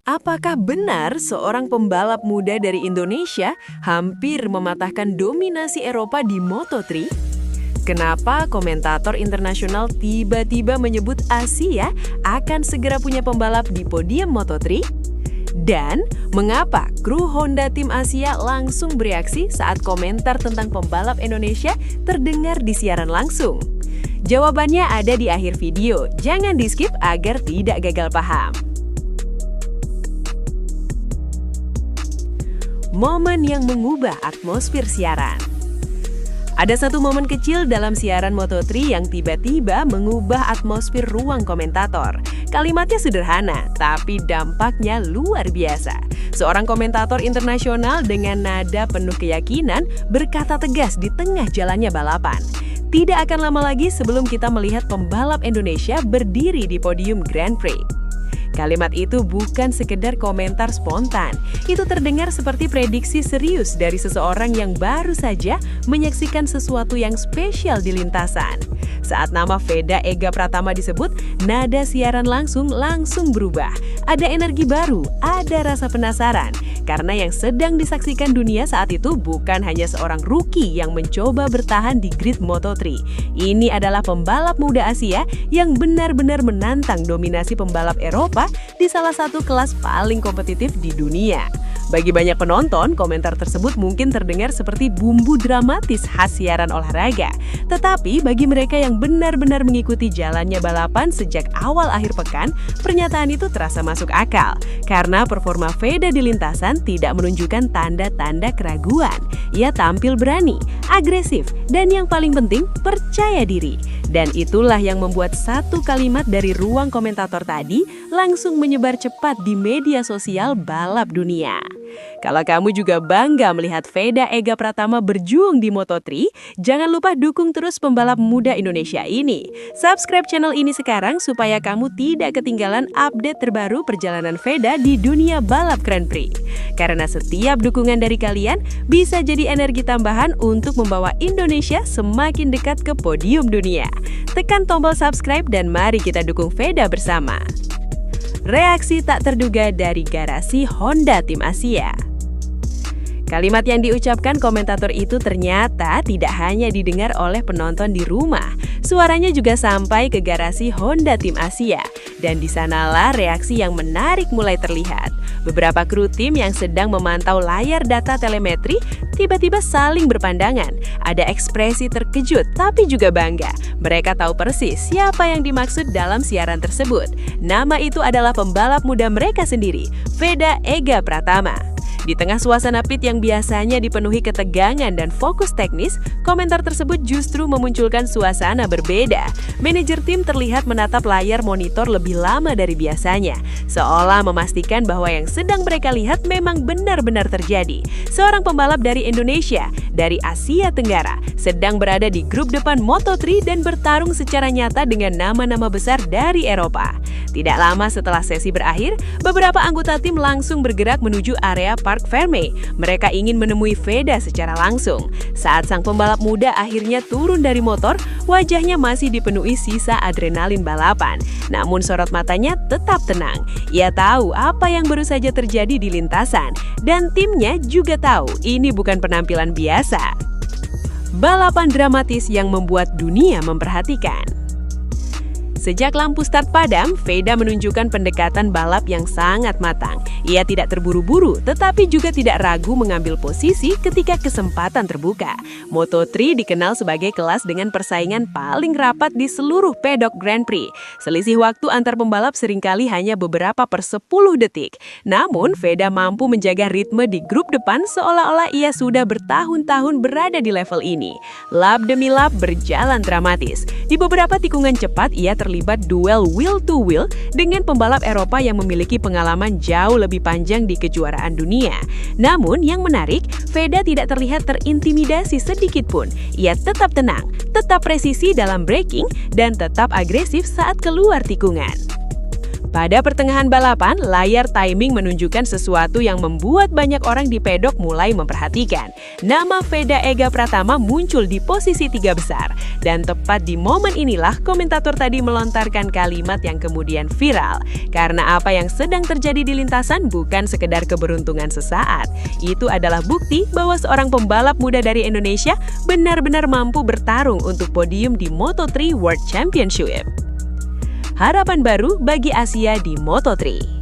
Apakah benar seorang pembalap muda dari Indonesia hampir mematahkan dominasi Eropa di Moto3? Kenapa komentator internasional tiba-tiba menyebut Asia akan segera punya pembalap di podium Moto3? Dan mengapa kru Honda tim Asia langsung bereaksi saat komentar tentang pembalap Indonesia terdengar di siaran langsung? Jawabannya ada di akhir video, jangan di-skip agar tidak gagal paham. Momen yang mengubah atmosfer siaran. Ada satu momen kecil dalam siaran Moto3 yang tiba-tiba mengubah atmosfer ruang komentator. Kalimatnya sederhana, tapi dampaknya luar biasa. Seorang komentator internasional dengan nada penuh keyakinan berkata tegas di tengah jalannya balapan. Tidak akan lama lagi sebelum kita melihat pembalap Indonesia berdiri di podium Grand Prix. Kalimat itu bukan sekedar komentar spontan. Itu terdengar seperti prediksi serius dari seseorang yang baru saja menyaksikan sesuatu yang spesial di lintasan. Saat nama Veda Ega Pratama disebut, nada siaran langsung berubah. Ada energi baru, ada rasa penasaran. Karena yang sedang disaksikan dunia saat itu bukan hanya seorang rookie yang mencoba bertahan di grid Moto3. Ini adalah pembalap muda Asia yang benar-benar menantang dominasi pembalap Eropa di salah satu kelas paling kompetitif di dunia. Bagi banyak penonton, komentar tersebut mungkin terdengar seperti bumbu dramatis khas siaran olahraga. Tetapi bagi mereka yang benar-benar mengikuti jalannya balapan sejak awal akhir pekan, pernyataan itu terasa masuk akal. Karena performa Veda di lintasan tidak menunjukkan tanda-tanda keraguan. Ia tampil berani, agresif, dan yang paling penting, percaya diri. Dan itulah yang membuat satu kalimat dari ruang komentator tadi langsung menyebar cepat di media sosial balap dunia. Kalau kamu juga bangga melihat Veda Ega Pratama berjuang di Moto3, jangan lupa dukung terus pembalap muda Indonesia ini. Subscribe channel ini sekarang supaya kamu tidak ketinggalan update terbaru perjalanan Veda di dunia balap Grand Prix. Karena setiap dukungan dari kalian bisa jadi energi tambahan untuk membawa Indonesia semakin dekat ke podium dunia. Tekan tombol subscribe dan mari kita dukung Veda bersama. Reaksi tak terduga dari garasi Honda tim Asia. Kalimat yang diucapkan komentator itu ternyata tidak hanya didengar oleh penonton di rumah. Suaranya juga sampai ke garasi Honda tim Asia. Dan di sanalah reaksi yang menarik mulai terlihat. Beberapa kru tim yang sedang memantau layar data telemetri tiba-tiba saling berpandangan. Ada ekspresi terkejut tapi juga bangga. Mereka tahu persis siapa yang dimaksud dalam siaran tersebut. Nama itu adalah pembalap muda mereka sendiri, Veda Ega Pratama. Di tengah suasana pit yang biasanya dipenuhi ketegangan dan fokus teknis, komentar tersebut justru memunculkan suasana berbeda. Manajer tim terlihat menatap layar monitor lebih lama dari biasanya, seolah memastikan bahwa yang sedang mereka lihat memang benar-benar terjadi. Seorang pembalap dari Indonesia, dari Asia Tenggara, sedang berada di grup depan Moto3 dan bertarung secara nyata dengan nama-nama besar dari Eropa. Tidak lama setelah sesi berakhir, beberapa anggota tim langsung bergerak menuju area Parc Fermé. Mereka ingin menemui Veda secara langsung. Saat sang pembalap muda akhirnya turun dari motor, wajahnya masih dipenuhi sisa adrenalin balapan. Namun sorot matanya tetap tenang. Ia tahu apa yang baru saja terjadi di lintasan. Dan timnya juga tahu ini bukan penampilan biasa. Balapan dramatis yang membuat dunia memperhatikan. Sejak lampu start padam, Veda menunjukkan pendekatan balap yang sangat matang. Ia tidak terburu-buru, tetapi juga tidak ragu mengambil posisi ketika kesempatan terbuka. Moto3 dikenal sebagai kelas dengan persaingan paling rapat di seluruh pedok Grand Prix. Selisih waktu antar pembalap seringkali hanya beberapa per 10 detik. Namun, Veda mampu menjaga ritme di grup depan seolah-olah ia sudah bertahun-tahun berada di level ini. Lap demi lap berjalan dramatis. Di beberapa tikungan cepat, ia terlibat duel wheel to wheel dengan pembalap Eropa yang memiliki pengalaman jauh lebih panjang di kejuaraan dunia. Namun yang menarik, Veda tidak terlihat terintimidasi sedikit pun. Ia tetap tenang, tetap presisi dalam braking, dan tetap agresif saat keluar tikungan. Pada pertengahan balapan, layar timing menunjukkan sesuatu yang membuat banyak orang di pedok mulai memperhatikan. Nama Veda Ega Pratama muncul di posisi 3 besar. Dan tepat di momen inilah komentator tadi melontarkan kalimat yang kemudian viral. Karena apa yang sedang terjadi di lintasan bukan sekedar keberuntungan sesaat. Itu adalah bukti bahwa seorang pembalap muda dari Indonesia benar-benar mampu bertarung untuk podium di Moto3 World Championship. Harapan baru bagi Asia di Moto3.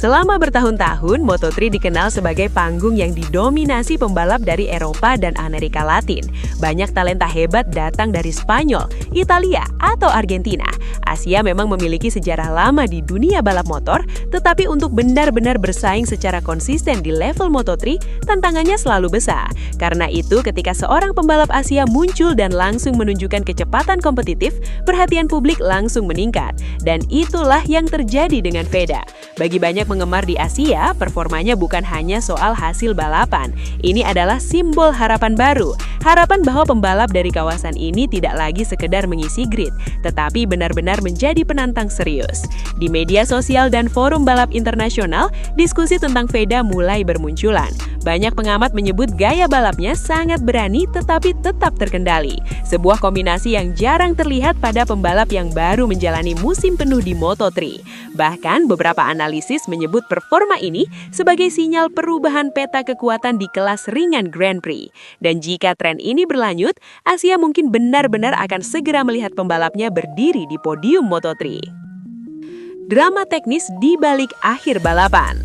Selama bertahun-tahun, Moto3 dikenal sebagai panggung yang didominasi pembalap dari Eropa dan Amerika Latin. Banyak talenta hebat datang dari Spanyol, Italia, atau Argentina. Asia memang memiliki sejarah lama di dunia balap motor, tetapi untuk benar-benar bersaing secara konsisten di level Moto3, tantangannya selalu besar. Karena itu, ketika seorang pembalap Asia muncul dan langsung menunjukkan kecepatan kompetitif, perhatian publik langsung meningkat. Dan itulah yang terjadi dengan Veda. Bagi banyak penggemar di Asia, performanya bukan hanya soal hasil balapan. Ini adalah simbol harapan baru. Harapan bahwa pembalap dari kawasan ini tidak lagi sekedar mengisi grid, tetapi benar-benar menjadi penantang serius. Di media sosial dan forum balap internasional, diskusi tentang Veda mulai bermunculan. Banyak pengamat menyebut gaya balapnya sangat berani tetapi tetap terkendali. Sebuah kombinasi yang jarang terlihat pada pembalap yang baru menjalani musim penuh di Moto3. Bahkan beberapa analisis menyebut performa ini sebagai sinyal perubahan peta kekuatan di kelas ringan Grand Prix. Dan jika tren ini berlanjut, Asia mungkin benar-benar akan segera melihat pembalapnya berdiri di podium Moto3. Drama teknis di balik akhir balapan.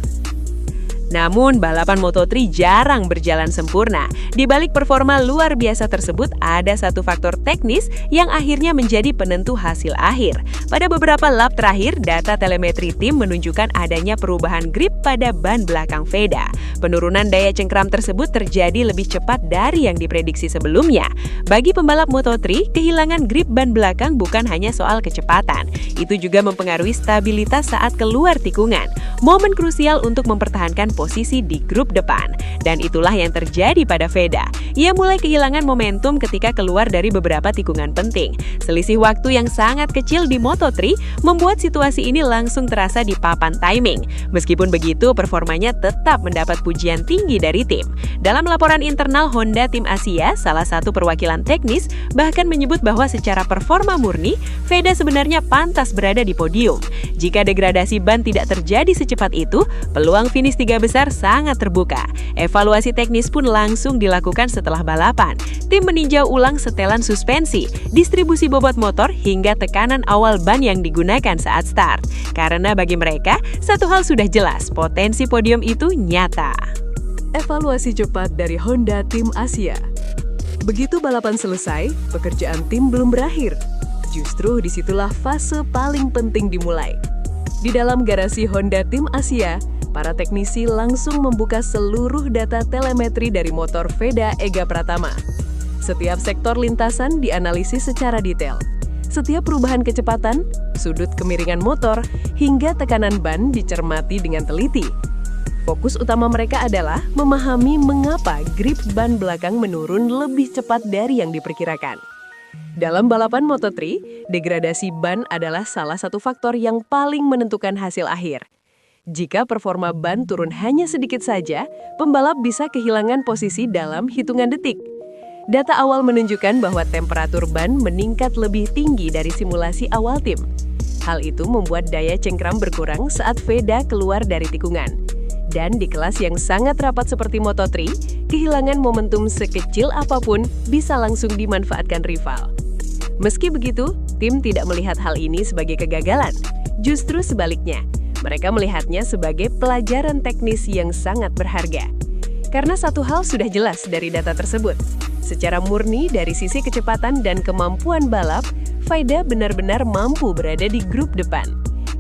Namun, balapan Moto3 jarang berjalan sempurna. Di balik performa luar biasa tersebut, ada satu faktor teknis yang akhirnya menjadi penentu hasil akhir. Pada beberapa lap terakhir, data telemetri tim menunjukkan adanya perubahan grip pada ban belakang Veda. Penurunan daya cengkram tersebut terjadi lebih cepat dari yang diprediksi sebelumnya. Bagi pembalap Moto3, kehilangan grip ban belakang bukan hanya soal kecepatan. Itu juga mempengaruhi stabilitas saat keluar tikungan. Momen krusial untuk mempertahankan posisi di grup depan. Dan itulah yang terjadi pada Veda. Ia mulai kehilangan momentum ketika keluar dari beberapa tikungan penting. Selisih waktu yang sangat kecil di Moto3 membuat situasi ini langsung terasa di papan timing. Meskipun begitu, performanya tetap mendapat pujian tinggi dari tim. Dalam laporan internal Honda Tim Asia, salah satu perwakilan teknis bahkan menyebut bahwa secara performa murni, Veda sebenarnya pantas berada di podium. Jika degradasi ban tidak terjadi secepat itu, peluang finish 3 besar sangat terbuka. Evaluasi teknis pun langsung dilakukan setelah balapan. Tim meninjau ulang setelan suspensi, distribusi bobot motor, hingga tekanan awal ban yang digunakan saat start. Karena bagi mereka, satu hal sudah jelas, potensi podium itu nyata. Evaluasi cepat dari Honda Tim Asia. Begitu balapan selesai, pekerjaan tim belum berakhir. Justru disitulah fase paling penting dimulai. Di dalam garasi Honda Tim Asia, para teknisi langsung membuka seluruh data telemetri dari motor Veda Ega Pratama. Setiap sektor lintasan dianalisis secara detail. Setiap perubahan kecepatan, sudut kemiringan motor, hingga tekanan ban dicermati dengan teliti. Fokus utama mereka adalah memahami mengapa grip ban belakang menurun lebih cepat dari yang diperkirakan. Dalam balapan Moto3, degradasi ban adalah salah satu faktor yang paling menentukan hasil akhir. Jika performa ban turun hanya sedikit saja, pembalap bisa kehilangan posisi dalam hitungan detik. Data awal menunjukkan bahwa temperatur ban meningkat lebih tinggi dari simulasi awal tim. Hal itu membuat daya cengkram berkurang saat Veda keluar dari tikungan. Dan di kelas yang sangat rapat seperti Moto3, kehilangan momentum sekecil apapun bisa langsung dimanfaatkan rival. Meski begitu, tim tidak melihat hal ini sebagai kegagalan. Justru sebaliknya, mereka melihatnya sebagai pelajaran teknis yang sangat berharga. Karena satu hal sudah jelas dari data tersebut. Secara murni dari sisi kecepatan dan kemampuan balap, Veda benar-benar mampu berada di grup depan.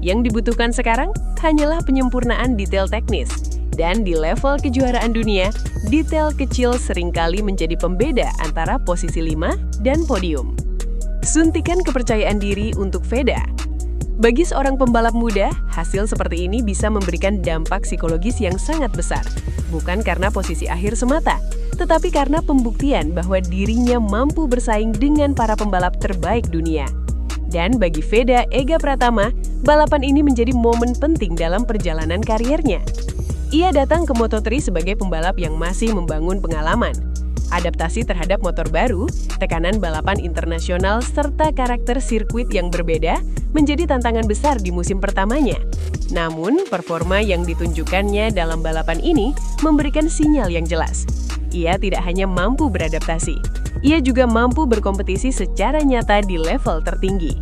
Yang dibutuhkan sekarang hanyalah penyempurnaan detail teknis. Dan di level kejuaraan dunia, detail kecil seringkali menjadi pembeda antara posisi 5 dan podium. Suntikan kepercayaan diri untuk Veda. Bagi seorang pembalap muda, hasil seperti ini bisa memberikan dampak psikologis yang sangat besar. Bukan karena posisi akhir semata, tetapi karena pembuktian bahwa dirinya mampu bersaing dengan para pembalap terbaik dunia. Dan bagi Veda Ega Pratama, balapan ini menjadi momen penting dalam perjalanan kariernya. Ia datang ke Moto3 sebagai pembalap yang masih membangun pengalaman. Adaptasi terhadap motor baru, tekanan balapan internasional, serta karakter sirkuit yang berbeda menjadi tantangan besar di musim pertamanya. Namun, performa yang ditunjukkannya dalam balapan ini memberikan sinyal yang jelas. Ia tidak hanya mampu beradaptasi, ia juga mampu berkompetisi secara nyata di level tertinggi.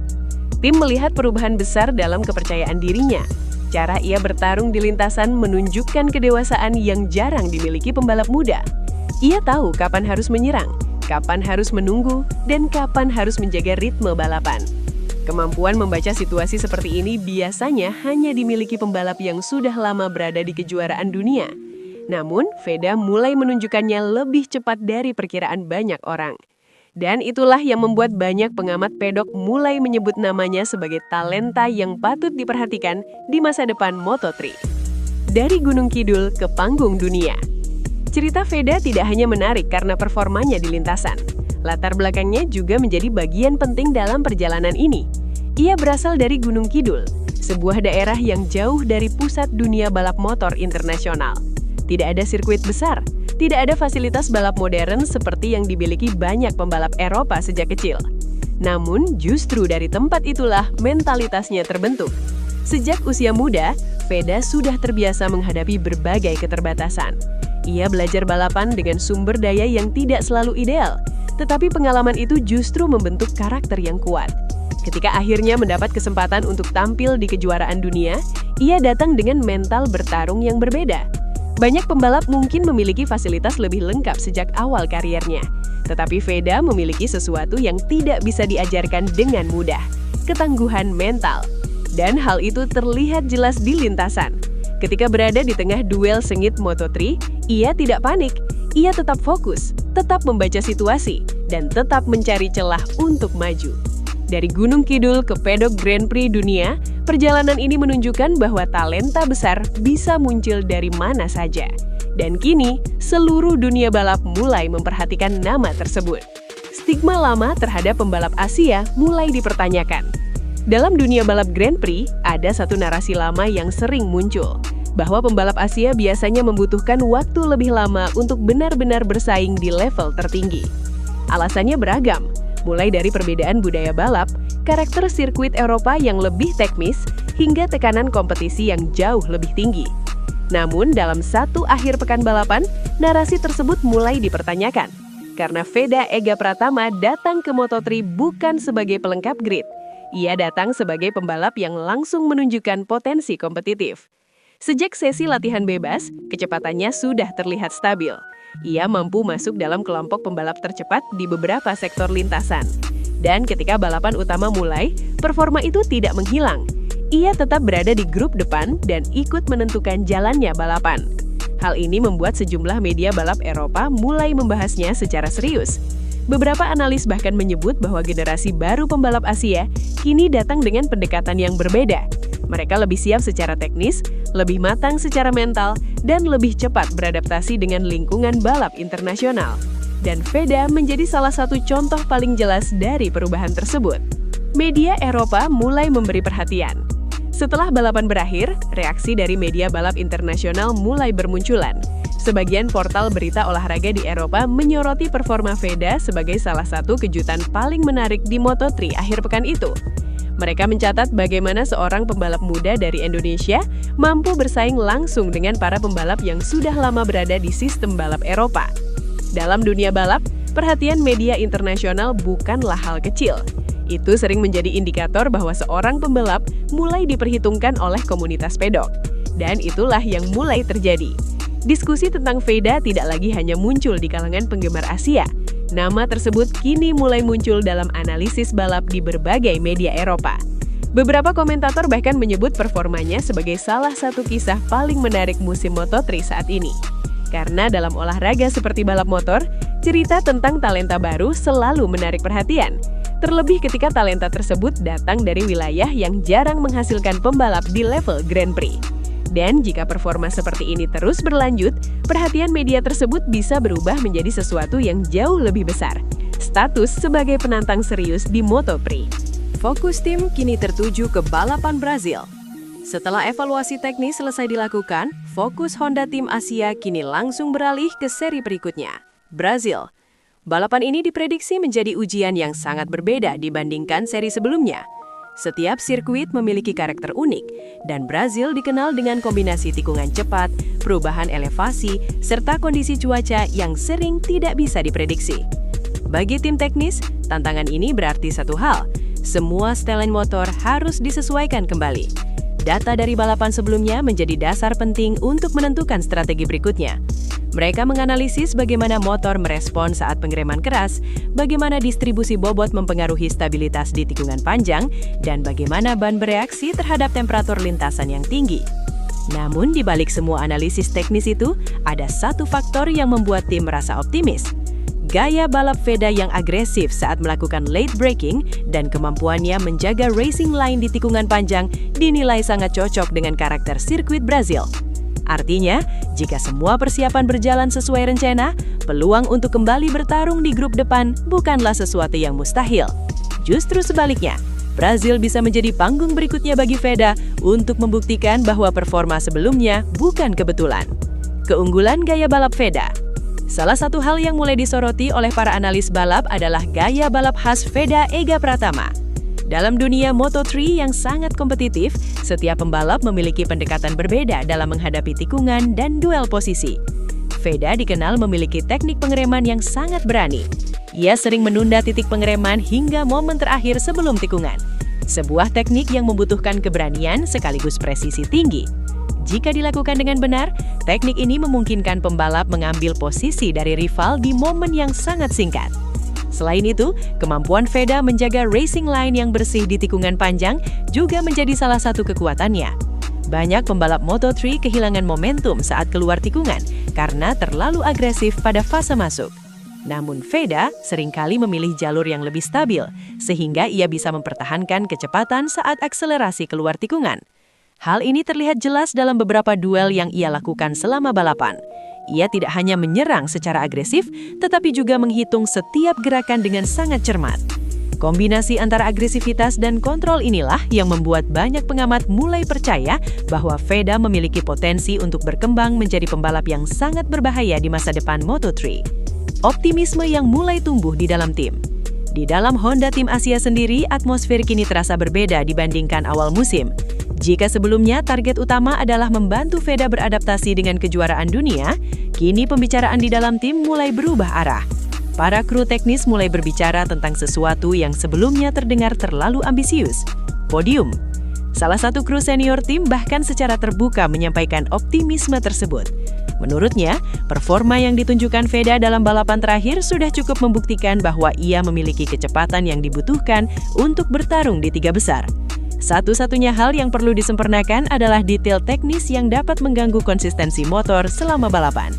Tim melihat perubahan besar dalam kepercayaan dirinya. Cara ia bertarung di lintasan menunjukkan kedewasaan yang jarang dimiliki pembalap muda. Ia tahu kapan harus menyerang, kapan harus menunggu, dan kapan harus menjaga ritme balapan. Kemampuan membaca situasi seperti ini biasanya hanya dimiliki pembalap yang sudah lama berada di kejuaraan dunia. Namun, Veda mulai menunjukkannya lebih cepat dari perkiraan banyak orang. Dan itulah yang membuat banyak pengamat pedok mulai menyebut namanya sebagai talenta yang patut diperhatikan di masa depan Moto3. Dari Gunung Kidul ke panggung dunia. Cerita Veda tidak hanya menarik karena performanya di lintasan. Latar belakangnya juga menjadi bagian penting dalam perjalanan ini. Ia berasal dari Gunung Kidul, sebuah daerah yang jauh dari pusat dunia balap motor internasional. Tidak ada sirkuit besar, tidak ada fasilitas balap modern seperti yang dimiliki banyak pembalap Eropa sejak kecil. Namun, justru dari tempat itulah mentalitasnya terbentuk. Sejak usia muda, Veda sudah terbiasa menghadapi berbagai keterbatasan. Ia belajar balapan dengan sumber daya yang tidak selalu ideal, tetapi pengalaman itu justru membentuk karakter yang kuat. Ketika akhirnya mendapat kesempatan untuk tampil di kejuaraan dunia, ia datang dengan mental bertarung yang berbeda. Banyak pembalap mungkin memiliki fasilitas lebih lengkap sejak awal kariernya, tetapi Veda memiliki sesuatu yang tidak bisa diajarkan dengan mudah, ketangguhan mental. Dan hal itu terlihat jelas di lintasan. Ketika berada di tengah duel sengit Moto3, ia tidak panik. Ia tetap fokus, tetap membaca situasi, dan tetap mencari celah untuk maju. Dari Gunung Kidul ke pedok Grand Prix dunia, perjalanan ini menunjukkan bahwa talenta besar bisa muncul dari mana saja. Dan kini, seluruh dunia balap mulai memperhatikan nama tersebut. Stigma lama terhadap pembalap Asia mulai dipertanyakan. Dalam dunia balap Grand Prix, ada satu narasi lama yang sering muncul, bahwa pembalap Asia biasanya membutuhkan waktu lebih lama untuk benar-benar bersaing di level tertinggi. Alasannya beragam, mulai dari perbedaan budaya balap, karakter sirkuit Eropa yang lebih teknis, hingga tekanan kompetisi yang jauh lebih tinggi. Namun, dalam satu akhir pekan balapan, narasi tersebut mulai dipertanyakan. Karena Veda Ega Pratama datang ke Moto3 bukan sebagai pelengkap grid. Ia datang sebagai pembalap yang langsung menunjukkan potensi kompetitif. Sejak sesi latihan bebas, kecepatannya sudah terlihat stabil. Ia mampu masuk dalam kelompok pembalap tercepat di beberapa sektor lintasan. Dan ketika balapan utama mulai, performa itu tidak menghilang. Ia tetap berada di grup depan dan ikut menentukan jalannya balapan. Hal ini membuat sejumlah media balap Eropa mulai membahasnya secara serius. Beberapa analis bahkan menyebut bahwa generasi baru pembalap Asia kini datang dengan pendekatan yang berbeda. Mereka lebih siap secara teknis, lebih matang secara mental, dan lebih cepat beradaptasi dengan lingkungan balap internasional. Dan Veda menjadi salah satu contoh paling jelas dari perubahan tersebut. Media Eropa mulai memberi perhatian. Setelah balapan berakhir, reaksi dari media balap internasional mulai bermunculan. Sebagian portal berita olahraga di Eropa menyoroti performa Veda sebagai salah satu kejutan paling menarik di Moto3 akhir pekan itu. Mereka mencatat bagaimana seorang pembalap muda dari Indonesia mampu bersaing langsung dengan para pembalap yang sudah lama berada di sistem balap Eropa. Dalam dunia balap, perhatian media internasional bukanlah hal kecil. Itu sering menjadi indikator bahwa seorang pembalap mulai diperhitungkan oleh komunitas pedok. Dan itulah yang mulai terjadi. Diskusi tentang Veda tidak lagi hanya muncul di kalangan penggemar Asia. Nama tersebut kini mulai muncul dalam analisis balap di berbagai media Eropa. Beberapa komentator bahkan menyebut performanya sebagai salah satu kisah paling menarik musim Moto3 saat ini. Karena dalam olahraga seperti balap motor, cerita tentang talenta baru selalu menarik perhatian. Terlebih ketika talenta tersebut datang dari wilayah yang jarang menghasilkan pembalap di level Grand Prix. Dan jika performa seperti ini terus berlanjut, perhatian media tersebut bisa berubah menjadi sesuatu yang jauh lebih besar. Status sebagai penantang serius di Moto3. Fokus tim kini tertuju ke balapan Brazil. Setelah evaluasi teknis selesai dilakukan, fokus Honda Tim Asia kini langsung beralih ke seri berikutnya, Brazil. Balapan ini diprediksi menjadi ujian yang sangat berbeda dibandingkan seri sebelumnya. Setiap sirkuit memiliki karakter unik, dan Brazil dikenal dengan kombinasi tikungan cepat, perubahan elevasi, serta kondisi cuaca yang sering tidak bisa diprediksi. Bagi tim teknis, tantangan ini berarti satu hal, semua setelan motor harus disesuaikan kembali. Data dari balapan sebelumnya menjadi dasar penting untuk menentukan strategi berikutnya. Mereka menganalisis bagaimana motor merespon saat pengereman keras, bagaimana distribusi bobot mempengaruhi stabilitas di tikungan panjang, dan bagaimana ban bereaksi terhadap temperatur lintasan yang tinggi. Namun, di balik semua analisis teknis itu, ada satu faktor yang membuat tim merasa optimis. Gaya balap Veda yang agresif saat melakukan late braking dan kemampuannya menjaga racing line di tikungan panjang dinilai sangat cocok dengan karakter sirkuit Brazil. Artinya, jika semua persiapan berjalan sesuai rencana, peluang untuk kembali bertarung di grup depan bukanlah sesuatu yang mustahil. Justru sebaliknya, Brazil bisa menjadi panggung berikutnya bagi Veda untuk membuktikan bahwa performa sebelumnya bukan kebetulan. Keunggulan gaya balap Veda. Salah satu hal yang mulai disoroti oleh para analis balap adalah gaya balap khas Veda Ega Pratama. Dalam dunia Moto3 yang sangat kompetitif, setiap pembalap memiliki pendekatan berbeda dalam menghadapi tikungan dan duel posisi. Veda dikenal memiliki teknik pengereman yang sangat berani. Ia sering menunda titik pengereman hingga momen terakhir sebelum tikungan. Sebuah teknik yang membutuhkan keberanian sekaligus presisi tinggi. Jika dilakukan dengan benar, teknik ini memungkinkan pembalap mengambil posisi dari rival di momen yang sangat singkat. Selain itu, kemampuan Veda menjaga racing line yang bersih di tikungan panjang juga menjadi salah satu kekuatannya. Banyak pembalap Moto3 kehilangan momentum saat keluar tikungan karena terlalu agresif pada fase masuk. Namun Veda seringkali memilih jalur yang lebih stabil, sehingga ia bisa mempertahankan kecepatan saat akselerasi keluar tikungan. Hal ini terlihat jelas dalam beberapa duel yang ia lakukan selama balapan. Ia tidak hanya menyerang secara agresif, tetapi juga menghitung setiap gerakan dengan sangat cermat. Kombinasi antara agresivitas dan kontrol inilah yang membuat banyak pengamat mulai percaya bahwa Veda memiliki potensi untuk berkembang menjadi pembalap yang sangat berbahaya di masa depan Moto3. Optimisme yang mulai tumbuh di dalam tim. Di dalam Honda Tim Asia sendiri, atmosfer kini terasa berbeda dibandingkan awal musim. Jika sebelumnya target utama adalah membantu Veda beradaptasi dengan kejuaraan dunia, kini pembicaraan di dalam tim mulai berubah arah. Para kru teknis mulai berbicara tentang sesuatu yang sebelumnya terdengar terlalu ambisius, podium. Salah satu kru senior tim bahkan secara terbuka menyampaikan optimisme tersebut. Menurutnya, performa yang ditunjukkan Veda dalam balapan terakhir sudah cukup membuktikan bahwa ia memiliki kecepatan yang dibutuhkan untuk bertarung di tiga besar. Satu-satunya hal yang perlu disempurnakan adalah detail teknis yang dapat mengganggu konsistensi motor selama balapan.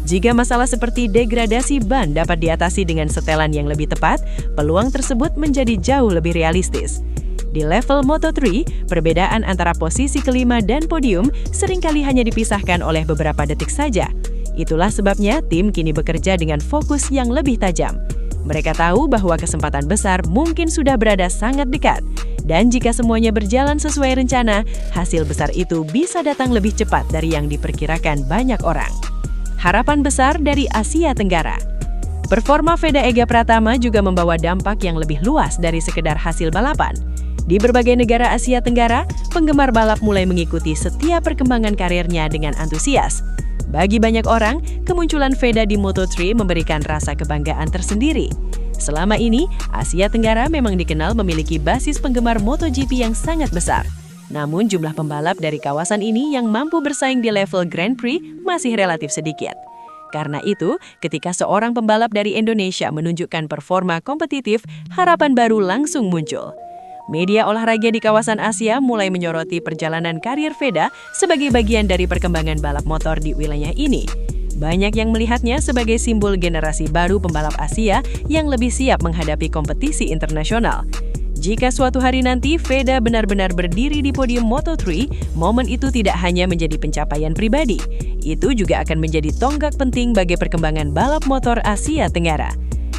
Jika masalah seperti degradasi ban dapat diatasi dengan setelan yang lebih tepat, peluang tersebut menjadi jauh lebih realistis. Di level Moto3, perbedaan antara posisi kelima dan podium seringkali hanya dipisahkan oleh beberapa detik saja. Itulah sebabnya tim kini bekerja dengan fokus yang lebih tajam. Mereka tahu bahwa kesempatan besar mungkin sudah berada sangat dekat. Dan jika semuanya berjalan sesuai rencana, hasil besar itu bisa datang lebih cepat dari yang diperkirakan banyak orang. Harapan besar dari Asia Tenggara. Performa Veda Ega Pratama juga membawa dampak yang lebih luas dari sekedar hasil balapan. Di berbagai negara Asia Tenggara, penggemar balap mulai mengikuti setiap perkembangan karirnya dengan antusias. Bagi banyak orang, kemunculan Veda di Moto3 memberikan rasa kebanggaan tersendiri. Selama ini, Asia Tenggara memang dikenal memiliki basis penggemar MotoGP yang sangat besar. Namun jumlah pembalap dari kawasan ini yang mampu bersaing di level Grand Prix masih relatif sedikit. Karena itu, ketika seorang pembalap dari Indonesia menunjukkan performa kompetitif, harapan baru langsung muncul. Media olahraga di kawasan Asia mulai menyoroti perjalanan karir Veda sebagai bagian dari perkembangan balap motor di wilayah ini. Banyak yang melihatnya sebagai simbol generasi baru pembalap Asia yang lebih siap menghadapi kompetisi internasional. Jika suatu hari nanti Veda benar-benar berdiri di podium Moto3, momen itu tidak hanya menjadi pencapaian pribadi. Itu juga akan menjadi tonggak penting bagi perkembangan balap motor Asia Tenggara.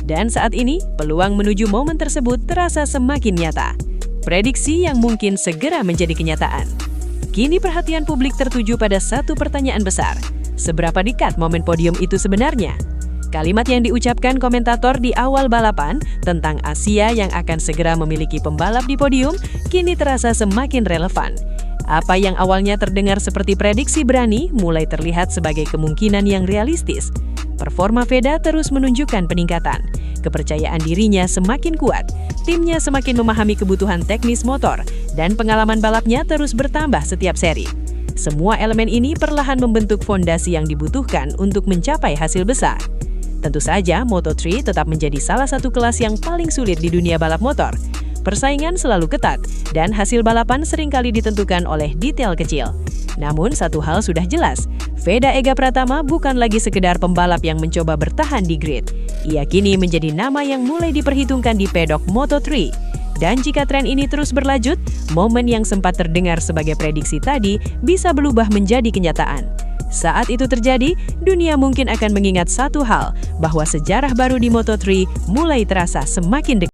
Dan saat ini, peluang menuju momen tersebut terasa semakin nyata. prediksi yang mungkin segera menjadi kenyataan. Kini perhatian publik tertuju pada satu pertanyaan besar. Seberapa dekat momen podium itu sebenarnya? Kalimat yang diucapkan komentator di awal balapan tentang Asia yang akan segera memiliki pembalap di podium kini terasa semakin relevan. Apa yang awalnya terdengar seperti prediksi berani mulai terlihat sebagai kemungkinan yang realistis. Performa Veda terus menunjukkan peningkatan. Kepercayaan dirinya semakin kuat, timnya semakin memahami kebutuhan teknis motor, dan pengalaman balapnya terus bertambah setiap seri. Semua elemen ini perlahan membentuk fondasi yang dibutuhkan untuk mencapai hasil besar. Tentu saja, Moto3 tetap menjadi salah satu kelas yang paling sulit di dunia balap motor. Persaingan selalu ketat, dan hasil balapan seringkali ditentukan oleh detail kecil. Namun, satu hal sudah jelas, Veda Ega Pratama bukan lagi sekedar pembalap yang mencoba bertahan di grid. Ia kini menjadi nama yang mulai diperhitungkan di pedok Moto3. Dan jika tren ini terus berlanjut, momen yang sempat terdengar sebagai prediksi tadi bisa berubah menjadi kenyataan. Saat itu terjadi, dunia mungkin akan mengingat satu hal, bahwa sejarah baru di Moto3 mulai terasa semakin dekat.